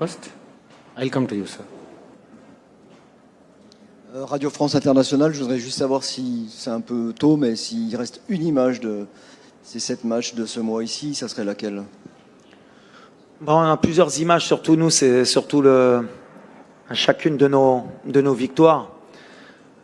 first. I'll come to you, sir. Radio France Internationale, je voudrais juste savoir si c'est un peu tôt, mais s'il reste une image de ces 7 matchs de ce mois ici, ça serait laquelle? Bon, on a plusieurs images, surtout nous, c'est surtout chacune de nos victoires.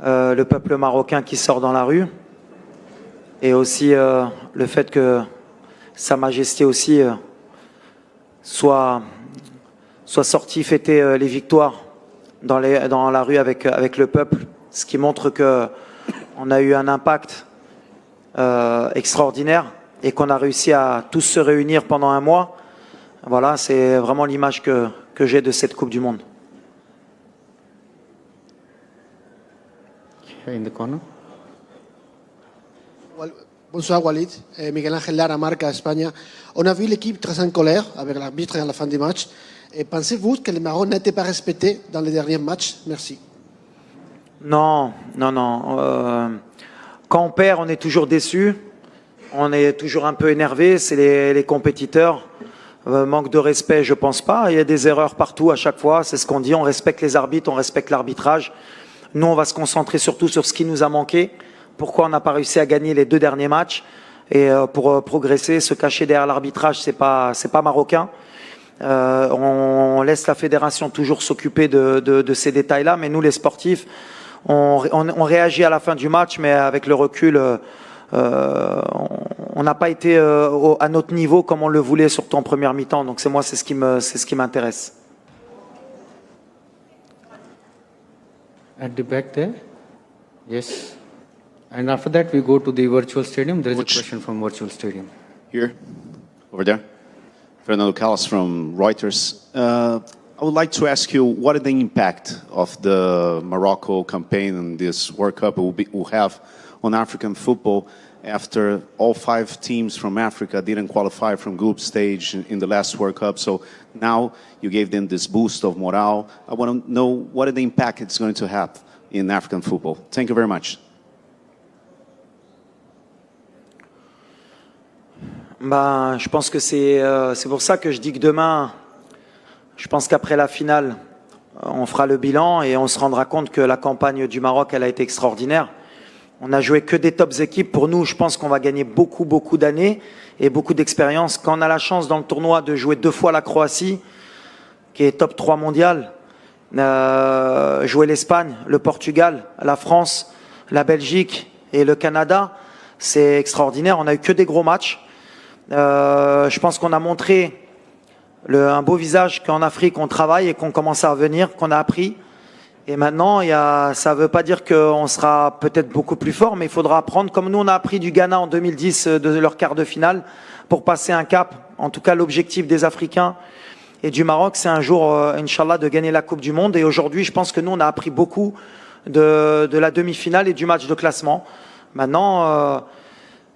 Le peuple marocain qui sort dans la rue, et aussi le fait que Sa Majesté aussi soit sorti fêter les victoires dans la rue avec le peuple, ce qui montre que on a eu un impact extraordinaire et qu'on a réussi à tous se réunir pendant un mois. Voilà, c'est vraiment l'image que j'ai de cette Coupe du Monde. In the corner. Bonsoir Walid, Miguel Ángel Lara, Marca, Espagne. On a vu l'équipe très en colère avec l'arbitre à la fin du match. Et pensez-vous que le Maroc n'était pas respecté dans les derniers matchs? Merci. Non. Quand on perd, on est toujours déçu. On est toujours un peu énervé. C'est les compétiteurs. Manque de respect, je pense pas. Il y a des erreurs partout à chaque fois. C'est ce qu'on dit. On respecte les arbitres, on respecte l'arbitrage. Nous, on va se concentrer surtout sur ce qui nous a manqué. Pourquoi on n'a pas réussi à gagner les 2 derniers matchs? Et pour progresser, se cacher derrière l'arbitrage, c'est pas marocain. On laisse la fédération toujours s'occuper de ces détails-là, mais nous, les sportifs, on réagit à la fin du match, mais avec le recul, on n'a pas été à notre niveau comme on le voulait, surtout en première mi-temps. Donc c'est ce qui m'intéresse. At the back there. Yes. And after that, we go to the virtual stadium. There is a question from virtual stadium. Here, over there. Fernando Callas from Reuters. I would like to ask you, what is the impact of the Morocco campaign and this World Cup will have on African football after all 5 teams from Africa didn't qualify from group stage in the last World Cup? So now you gave them this boost of morale. I want to know what is the impact it's going to have in African football. Thank you very much. Je pense que c'est pour ça que je dis que demain, je pense qu'après la finale, on fera le bilan et on se rendra compte que la campagne du Maroc, elle a été extraordinaire. On a joué que des tops équipes. Pour nous, je pense qu'on va gagner beaucoup d'années et beaucoup d'expérience. Quand on a la chance dans le tournoi de jouer 2 fois la Croatie, qui est top 3 mondial, jouer l'Espagne, le Portugal, la France, la Belgique et le Canada, c'est extraordinaire. On n'a eu que des gros matchs. Je pense qu'on a montré un beau visage qu'en Afrique on travaille et qu'on commence à revenir, qu'on a appris. Et maintenant, ça ne veut pas dire qu'on sera peut-être beaucoup plus fort, mais il faudra apprendre, comme nous on a appris du Ghana en 2010 de leur quart de finale, pour passer un cap. En tout cas, l'objectif des Africains et du Maroc, c'est un jour, Inch'Allah, de gagner la Coupe du Monde. Et aujourd'hui, je pense que nous, on a appris beaucoup de la demi-finale et du match de classement. Maintenant,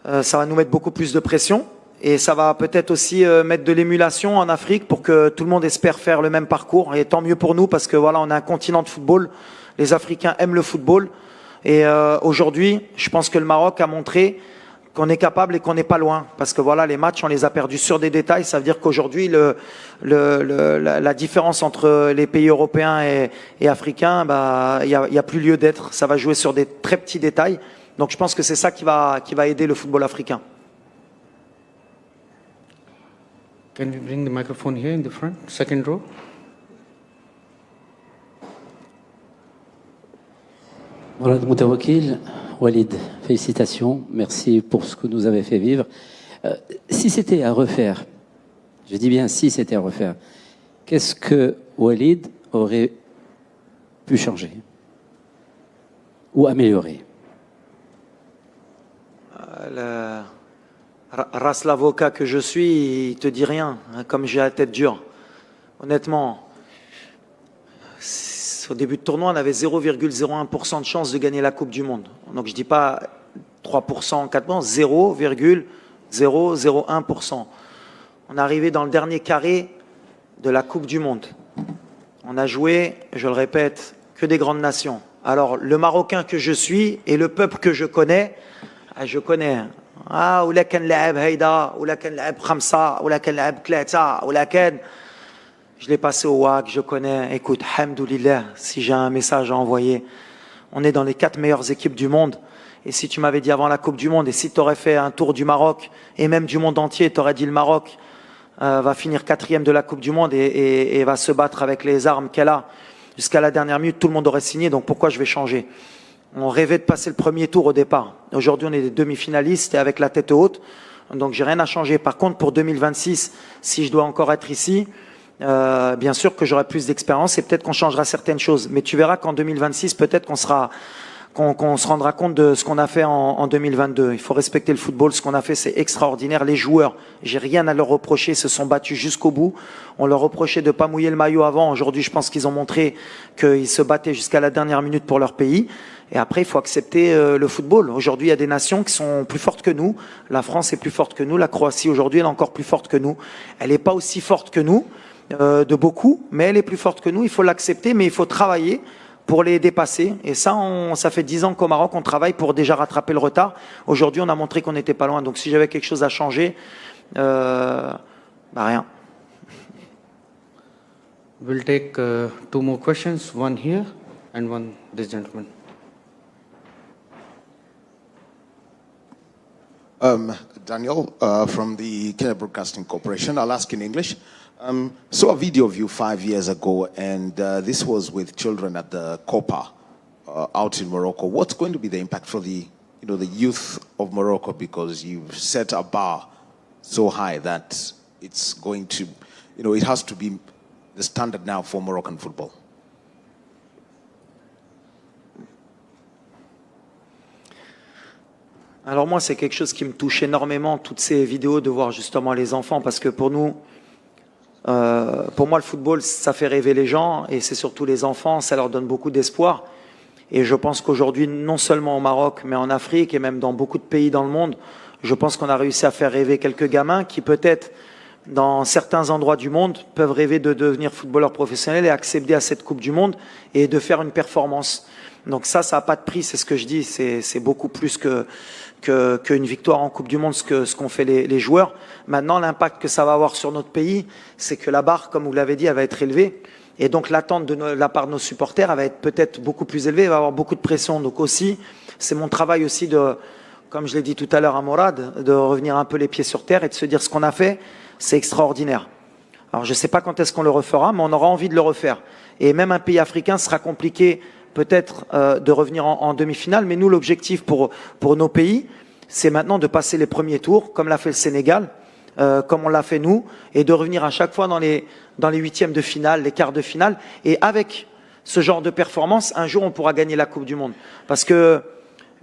ça va nous mettre beaucoup plus de pression. Et ça va peut-être aussi mettre de l'émulation en Afrique pour que tout le monde espère faire le même parcours. Et tant mieux pour nous parce que voilà, on a un continent de football. Les Africains aiment le football. Et aujourd'hui, je pense que le Maroc a montré qu'on est capable et qu'on n'est pas loin. Parce que voilà, les matchs, on les a perdus sur des détails. Ça veut dire qu'aujourd'hui, la différence entre les pays européens et africains, il y a plus lieu d'être. Ça va jouer sur des très petits détails. Donc je pense que c'est ça qui va aider le football africain. Can we bring the microphone here in the front, second row? Mourad Moutawakil, Walid, félicitations, merci pour ce que nous avez fait vivre. Si c'était à refaire, je dis bien si c'était à refaire, qu'est-ce que Walid aurait pu changer ou améliorer? Race l'avocat que je suis, il te dit rien, hein, comme j'ai la tête dure. Honnêtement, au début de tournoi, on avait 0,01% de chance de gagner la Coupe du Monde. Donc je dis pas 3%, 4%, 0,001%. On est arrivé dans le dernier carré de la Coupe du Monde. On a joué, je le répète, que des grandes nations. Alors le Marocain que je suis et le peuple que je connais. ولا كان لاعب هيدا ولا كان لاعب 5 ولا كان لاعب 3 ولا كان Je l'ai passé au WAC, je connais. Écoute, hamdoulillah, si j'ai un message à envoyer, on est dans les 4 meilleures équipes du monde. Et si tu m'avais dit avant la Coupe du Monde, et si tu aurais fait un tour du Maroc, et même du monde entier, tu aurais dit le Maroc va finir 4e de la Coupe du Monde et va se battre avec les armes qu'elle a jusqu'à la dernière minute, tout le monde aurait signé, donc pourquoi je vais changer? On rêvait de passer le premier tour au départ. Aujourd'hui, on est des demi-finalistes et avec la tête haute, donc j'ai rien à changer. Par contre, pour 2026, si je dois encore être ici, bien sûr que j'aurai plus d'expérience et peut-être qu'on changera certaines choses. Mais tu verras qu'en 2026, peut-être qu'on se rendra compte de ce qu'on a fait en 2022. Il faut respecter le football. Ce qu'on a fait, c'est extraordinaire. Les joueurs, j'ai rien à leur reprocher, se sont battus jusqu'au bout. On leur reprochait de pas mouiller le maillot avant. Aujourd'hui, je pense qu'ils ont montré qu'ils se battaient jusqu'à la dernière minute pour leur pays. Et après, il faut accepter le football. Aujourd'hui, il y a des nations qui sont plus fortes que nous. La France est plus forte que nous. La Croatie, aujourd'hui, elle est encore plus forte que nous. Elle n'est pas aussi forte que nous, de beaucoup, mais elle est plus forte que nous. Il faut l'accepter, mais il faut travailler pour les dépasser. Et ça, ça fait 10 ans qu'au Maroc, on travaille pour déjà rattraper le retard. Aujourd'hui, on a montré qu'on n'était pas loin. Donc, si j'avais quelque chose à changer, rien. We'll take 2 more questions, one here and one this gentleman. Daniel from the Kenya Broadcasting Corporation. I'll ask in English. Saw a video of you 5 years ago, and this was with children at the Copa out in Morocco. What's going to be the impact for the youth of Morocco, because you've set a bar so high that it's going to, it has to be the standard now for Moroccan football? Alors moi, c'est quelque chose qui me touche énormément, toutes ces vidéos, de voir justement les enfants, parce que pour nous, pour moi, le football, ça fait rêver les gens, et c'est surtout les enfants, ça leur donne beaucoup d'espoir. Et je pense qu'aujourd'hui, non seulement au Maroc, mais en Afrique et même dans beaucoup de pays dans le monde, je pense qu'on a réussi à faire rêver quelques gamins qui peut-être, dans certains endroits du monde, peuvent rêver de devenir footballeurs professionnels et accéder à cette Coupe du Monde et de faire une performance. Donc ça n'a pas de prix, c'est ce que je dis, c'est beaucoup plus qu'une victoire en Coupe du Monde, ce qu'ont fait les joueurs. Maintenant, l'impact que ça va avoir sur notre pays, c'est que la barre, comme vous l'avez dit, elle va être élevée. Et donc l'attente de la part de nos supporters, elle va être peut-être beaucoup plus élevée, il va y avoir beaucoup de pression. Donc aussi, c'est mon travail aussi de, comme je l'ai dit tout à l'heure à Morad, de revenir un peu les pieds sur terre et de se dire ce qu'on a fait, c'est extraordinaire. Alors je ne sais pas quand est-ce qu'on le refera, mais on aura envie de le refaire. Et même un pays africain sera compliqué peut-être de revenir en demi-finale, mais nous, l'objectif pour nos pays, c'est maintenant de passer les premiers tours, comme l'a fait le Sénégal, comme on l'a fait nous, et de revenir à chaque fois dans les huitièmes de finale, les quarts de finale. Et avec ce genre de performance, un jour, on pourra gagner la Coupe du Monde. Parce que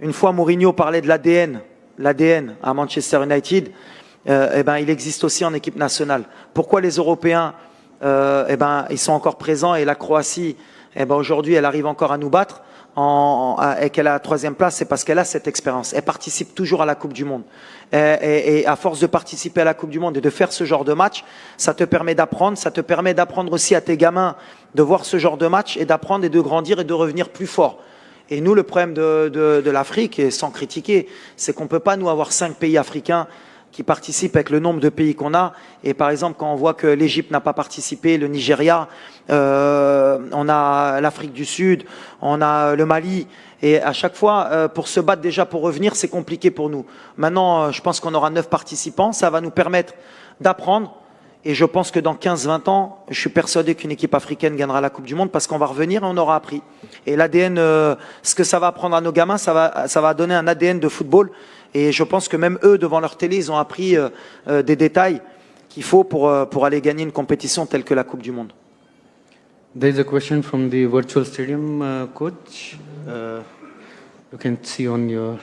une fois, Mourinho parlait de l'ADN à Manchester United, il existe aussi en équipe nationale. Pourquoi les Européens, ils sont encore présents, et la Croatie, aujourd'hui, elle arrive encore à nous battre et qu'elle a la 3e place, c'est parce qu'elle a cette expérience. Elle participe toujours à la Coupe du Monde. Et à force de participer à la Coupe du Monde et de faire ce genre de match, ça te permet d'apprendre. Ça te permet d'apprendre aussi à tes gamins de voir ce genre de match et d'apprendre et de grandir et de revenir plus fort. Et nous, le problème de l'Afrique, et sans critiquer, c'est qu'on ne peut pas, nous, avoir 5 pays africains qui participent avec le nombre de pays qu'on a. Et par exemple, quand on voit que l'Égypte n'a pas participé, le Nigeria, on a l'Afrique du Sud, on a le Mali, et à chaque fois, pour se battre déjà pour revenir, c'est compliqué pour nous. Maintenant, je pense qu'on aura 9 participants, ça va nous permettre d'apprendre, et je pense que dans 15-20 ans, je suis persuadé qu'une équipe africaine gagnera la Coupe du Monde, parce qu'on va revenir et on aura appris. Et l'ADN, ce que ça va apprendre à nos gamins, ça va donner un ADN de football. Et je pense que même eux, devant leur télé, ils ont appris des détails qu'il faut pour aller gagner une compétition telle que la Coupe du Monde. There is a question from the virtual stadium, coach. You can see on your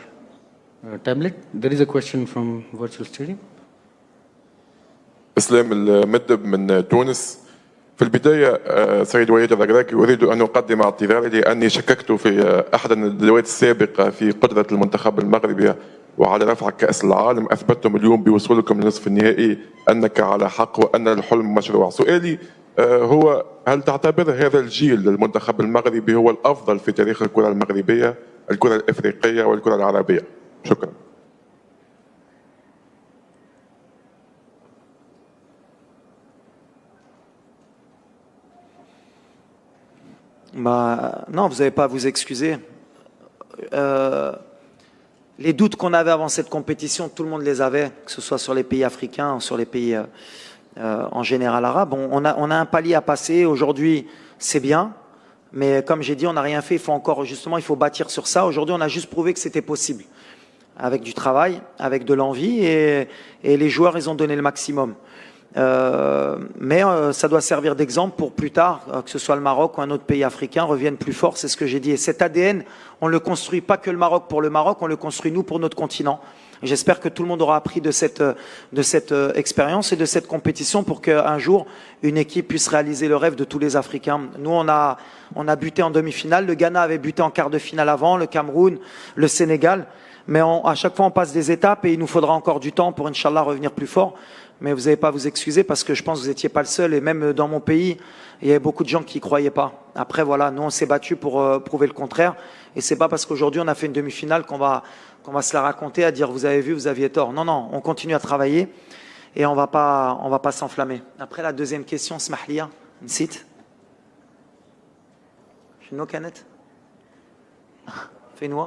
tablet. There is a question from virtual stadium. إسلام المدب من تونس. في البداية سيد وليد الركراكي أريد أن أقدم اعتذاري لأني شككت في أحد الندوات السابقة في قدرة المنتخب المغربي وعلى رفع كأس العالم. أثبتتم اليوم بوصولكم لنصف النهائي أنك على حق وأن الحلم مشروع. سؤالي هو: هل تعتبر هذا الجيل للمنتخب المغربي هو الأفضل في تاريخ الكرة المغربية، الكرة الإفريقية والكرة العربية؟ شكرا. Non, vous n'avez pas à vous excuser. Les doutes qu'on avait avant cette compétition, tout le monde les avait, que ce soit sur les pays africains ou sur les pays en général arabes. On a un palier à passer. Aujourd'hui, c'est bien. Mais comme j'ai dit, on n'a rien fait. Il faut bâtir sur ça. Aujourd'hui, on a juste prouvé que c'était possible. Avec du travail, avec de l'envie. Et les joueurs, ils ont donné le maximum. Mais ça doit servir d'exemple pour plus tard, que ce soit le Maroc ou un autre pays africain, reviennent plus fort, c'est ce que j'ai dit. Et cet ADN, on le construit pas que le Maroc pour le Maroc, on le construit nous pour notre continent. J'espère que tout le monde aura appris de cette expérience et de cette compétition pour qu'un jour, une équipe puisse réaliser le rêve de tous les Africains. Nous, on a buté en demi-finale, le Ghana avait buté en quart de finale avant, le Cameroun, le Sénégal. Mais à chaque fois, on passe des étapes et il nous faudra encore du temps pour, Inch'Allah, revenir plus fort. Mais vous n'avez pas à vous excuser parce que je pense que vous n'étiez pas le seul. Et même dans mon pays, il y avait beaucoup de gens qui n'y croyaient pas. Après, voilà, nous, on s'est battus pour prouver le contraire. Et c'est pas parce qu'aujourd'hui, on a fait une demi-finale qu'on va se la raconter à dire vous avez vu, vous aviez tort. Non, non, on continue à travailler et on va pas s'enflammer. Après, la deuxième question, Smahlia, Nsit. Chino Canet. Fais-nous.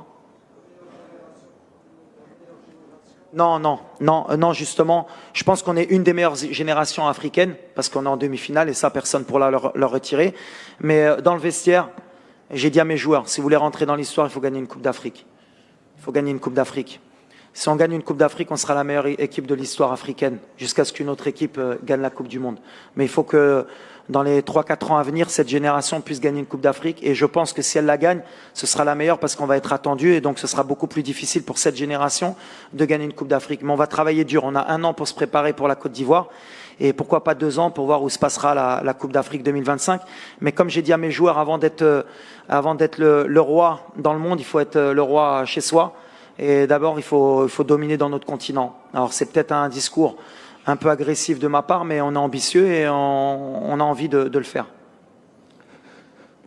Non, justement, je pense qu'on est une des meilleures générations africaines parce qu'on est en demi-finale et ça, personne ne pourra leur retirer. Mais dans le vestiaire, j'ai dit à mes joueurs, si vous voulez rentrer dans l'histoire, il faut gagner une Coupe d'Afrique. Il faut gagner une Coupe d'Afrique. Si on gagne une Coupe d'Afrique, on sera la meilleure équipe de l'histoire africaine jusqu'à ce qu'une autre équipe gagne la Coupe du Monde. Mais il faut que dans les 3-4 ans à venir, cette génération puisse gagner une Coupe d'Afrique. Et je pense que si elle la gagne, ce sera la meilleure parce qu'on va être attendu. Et donc, ce sera beaucoup plus difficile pour cette génération de gagner une Coupe d'Afrique. Mais on va travailler dur. On a 1 an pour se préparer pour la Côte d'Ivoire. Et pourquoi pas 2 ans pour voir où se passera la Coupe d'Afrique 2025. Mais comme j'ai dit à mes joueurs, avant d'être le roi dans le monde, il faut être le roi chez soi. Et d'abord, il faut dominer dans notre continent. Alors, c'est peut-être un discours un peu agressif de ma part, mais on est ambitieux et on a envie de le faire.